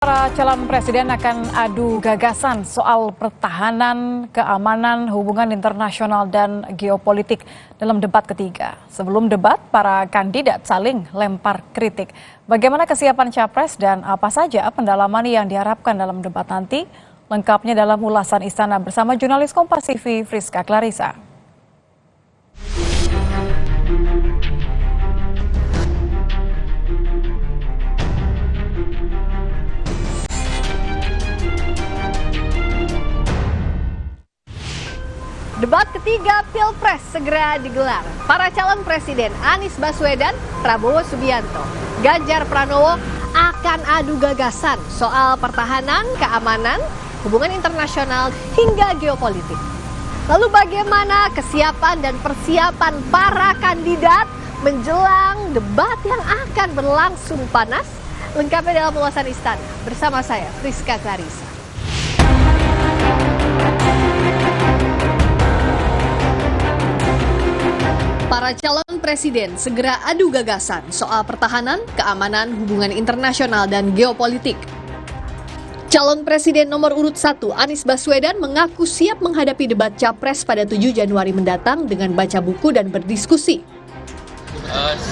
Para calon presiden akan adu gagasan soal pertahanan, keamanan, hubungan internasional, dan geopolitik dalam debat ketiga. Sebelum debat, para kandidat saling lempar kritik. Bagaimana kesiapan capres dan apa saja pendalaman yang diharapkan dalam debat nanti? Lengkapnya dalam ulasan Istana bersama jurnalis Kompas TV Friska Clarissa. Debat ketiga Pilpres segera digelar. Para calon presiden Anies Baswedan, Prabowo Subianto, Ganjar Pranowo akan adu gagasan soal pertahanan, keamanan, hubungan internasional, hingga geopolitik. Lalu bagaimana kesiapan dan persiapan para kandidat menjelang debat yang akan berlangsung panas? Lengkapnya dalam ulasan Istana bersama saya Friska Clarissa. Para calon presiden segera adu gagasan soal pertahanan, keamanan, hubungan internasional, dan geopolitik. Calon presiden nomor urut 1 Anies Baswedan mengaku siap menghadapi debat capres pada 7 Januari mendatang dengan baca buku dan berdiskusi.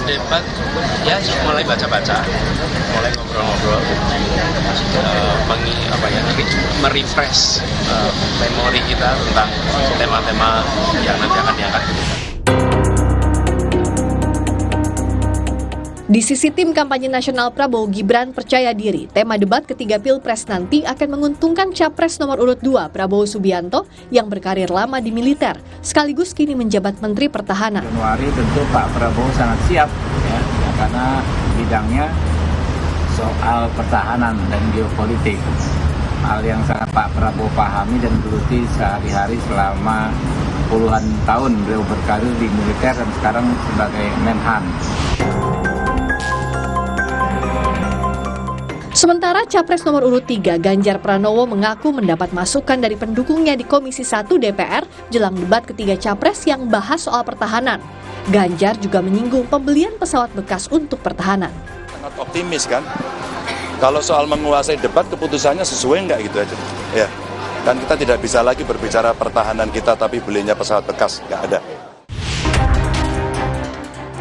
Debat ya mulai baca-baca, mulai ngobrol-ngobrol, merefresh memori kita tentang tema-tema yang nanti akan diangkat. Di sisi tim kampanye nasional Prabowo Gibran percaya diri, tema debat ketiga Pilpres nanti akan menguntungkan capres nomor urut 2 Prabowo Subianto yang berkarir lama di militer, sekaligus kini menjabat Menteri Pertahanan. Januari tentu Pak Prabowo sangat siap ya, karena bidangnya soal pertahanan dan geopolitik. Hal yang sangat Pak Prabowo pahami dan geluti sehari-hari selama puluhan tahun beliau berkarir di militer dan sekarang sebagai Menhan. Sementara capres nomor urut 3 Ganjar Pranowo mengaku mendapat masukan dari pendukungnya di Komisi 1 DPR jelang debat ketiga capres yang bahas soal pertahanan. Ganjar juga menyinggung pembelian pesawat bekas untuk pertahanan. Sangat optimis kan, kalau soal menguasai debat keputusannya sesuai nggak gitu aja. Ya, dan kita tidak bisa lagi berbicara pertahanan kita tapi belinya pesawat bekas, nggak ada.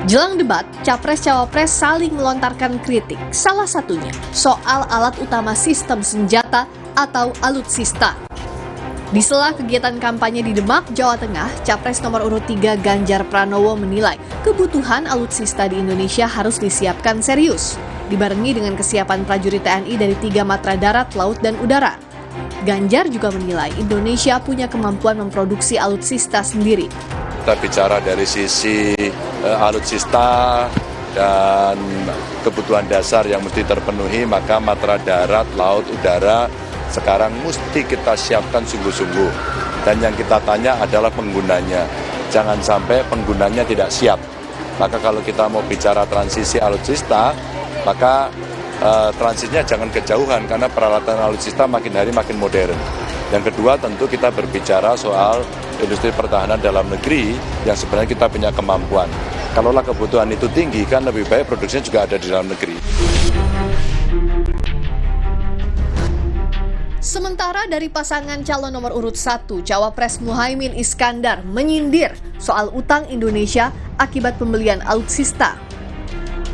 Jelang debat, capres-cawapres saling melontarkan kritik, salah satunya soal alat utama sistem senjata atau alutsista. Di sela kegiatan kampanye di Demak, Jawa Tengah, capres nomor urut 3 Ganjar Pranowo menilai kebutuhan alutsista di Indonesia harus disiapkan serius, dibarengi dengan kesiapan prajurit TNI dari 3 matra darat, laut, dan udara. Ganjar juga menilai Indonesia punya kemampuan memproduksi alutsista sendiri. Kita bicara dari sisi alutsista dan kebutuhan dasar yang mesti terpenuhi, maka matra darat, laut, udara sekarang mesti kita siapkan sungguh-sungguh. Dan yang kita tanya adalah penggunanya. Jangan sampai penggunanya tidak siap. Maka kalau kita mau bicara transisi alutsista, maka transisinya jangan kejauhan karena peralatan alutsista makin hari makin modern. Yang kedua tentu kita berbicara soal industri pertahanan dalam negeri yang sebenarnya kita punya kemampuan. Kalaulah kebutuhan itu tinggi kan lebih baik produksinya juga ada di dalam negeri. Sementara dari pasangan calon nomor urut 1, Cawapres Muhaimin Iskandar menyindir soal utang Indonesia akibat pembelian alutsista.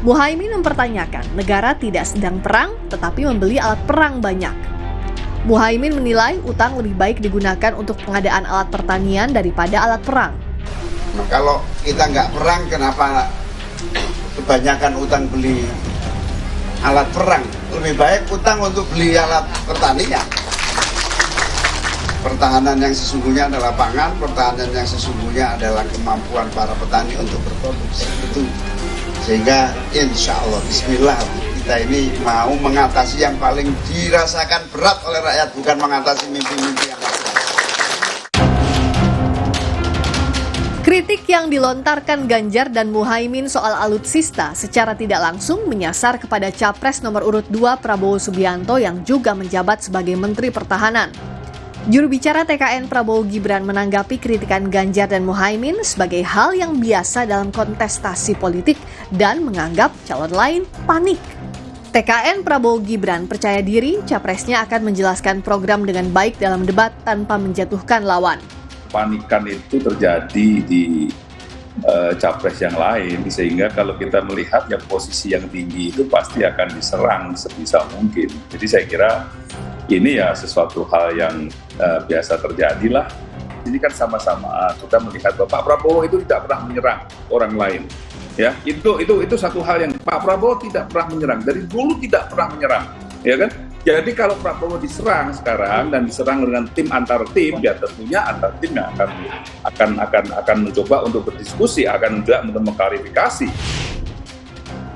Muhaimin mempertanyakan negara tidak sedang perang tetapi membeli alat perang banyak. Muhaimin menilai utang lebih baik digunakan untuk pengadaan alat pertanian daripada alat perang. Kalau kita nggak perang, kenapa kebanyakan utang beli alat perang? Lebih baik utang untuk beli alat pertanian. Pertahanan yang sesungguhnya adalah pangan, pertahanan yang sesungguhnya adalah kemampuan para petani untuk berproduksi. Itu sehingga insya Allah, bismillah, kita ini mau mengatasi yang paling dirasakan berat oleh rakyat, bukan mengatasi mimpi-mimpi yang lain. Kritik yang dilontarkan Ganjar dan Muhaimin soal alutsista secara tidak langsung menyasar kepada capres nomor urut 2 Prabowo Subianto yang juga menjabat sebagai Menteri Pertahanan. Juru bicara TKN Prabowo Gibran menanggapi kritikan Ganjar dan Muhaimin sebagai hal yang biasa dalam kontestasi politik dan menganggap calon lain panik. TKN Prabowo Gibran percaya diri capresnya akan menjelaskan program dengan baik dalam debat tanpa menjatuhkan lawan. Panikan itu terjadi di capres yang lain, sehingga kalau kita melihat yang posisi yang tinggi itu pasti akan diserang sebisa mungkin. Jadi saya kira ini ya sesuatu hal yang biasa terjadi lah. Ini kan sama-sama kita melihat bahwa Pak Prabowo itu tidak pernah menyerang orang lain. Ya, itu satu hal yang Pak Prabowo tidak pernah menyerang, dari dulu tidak pernah menyerang, ya kan? Jadi kalau Prabowo diserang sekarang dan diserang dengan tim antar tim, ya tentunya antar tim yang akan mencoba untuk berdiskusi, akan juga untuk mengklarifikasi.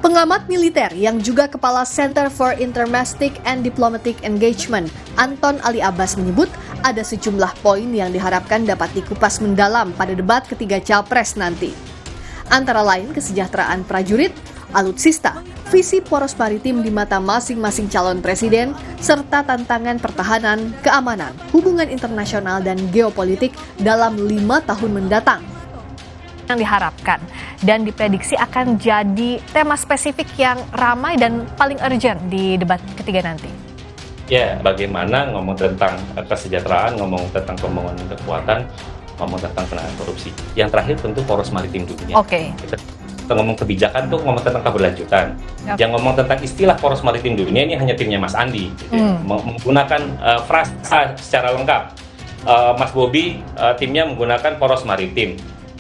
Pengamat militer yang juga Kepala Center for Intermestic and Diplomatic Engagement, Anton Ali Abbas menyebut ada sejumlah poin yang diharapkan dapat dikupas mendalam pada debat ketiga Capres nanti. Antara lain kesejahteraan prajurit, alutsista, visi poros maritim di mata masing-masing calon presiden, serta tantangan pertahanan, keamanan, hubungan internasional dan geopolitik dalam 5 tahun mendatang. Yang diharapkan dan diprediksi akan jadi tema spesifik yang ramai dan paling urgent di debat ketiga nanti. Ya, bagaimana ngomong tentang kesejahteraan, ngomong tentang pembangunan kekuatan, ngomong tentang penanganan korupsi. Yang terakhir tentu poros maritim dunia. Oke. Kita ngomong kebijakan tuh ngomong tentang keberlanjutan. Yang ngomong tentang istilah poros maritim dunia ini hanya timnya Mas Andi. Menggunakan frasa secara lengkap. Mas Bobi timnya menggunakan poros maritim.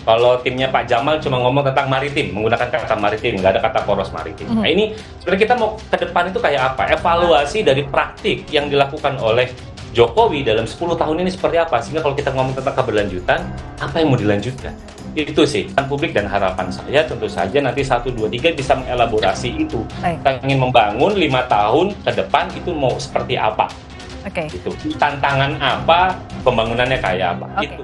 Kalau timnya Pak Jamal cuma ngomong tentang maritim, menggunakan kata maritim, nggak ada kata poros maritim. Nah ini sebenarnya kita mau ke depan itu kayak apa? Evaluasi dari praktik yang dilakukan oleh Jokowi dalam 10 tahun ini seperti apa? Sehingga kalau kita ngomong tentang keberlanjutan, apa yang mau dilanjutkan? Itu sih, publik dan harapan saya tentu saja nanti 1, 2, 3 bisa mengelaborasi itu. Kita ingin membangun 5 tahun ke depan itu mau seperti apa? Gitu. Tantangan apa, pembangunannya kayak apa? Gitu.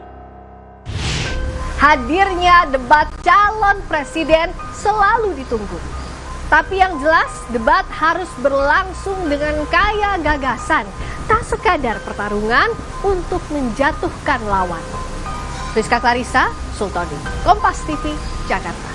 Hadirnya debat calon presiden selalu ditunggu. Tapi yang jelas, debat harus berlangsung dengan kaya gagasan, tak sekadar pertarungan untuk menjatuhkan lawan. Rizka Clarissa, Sultoni, Kompas TV, Jakarta.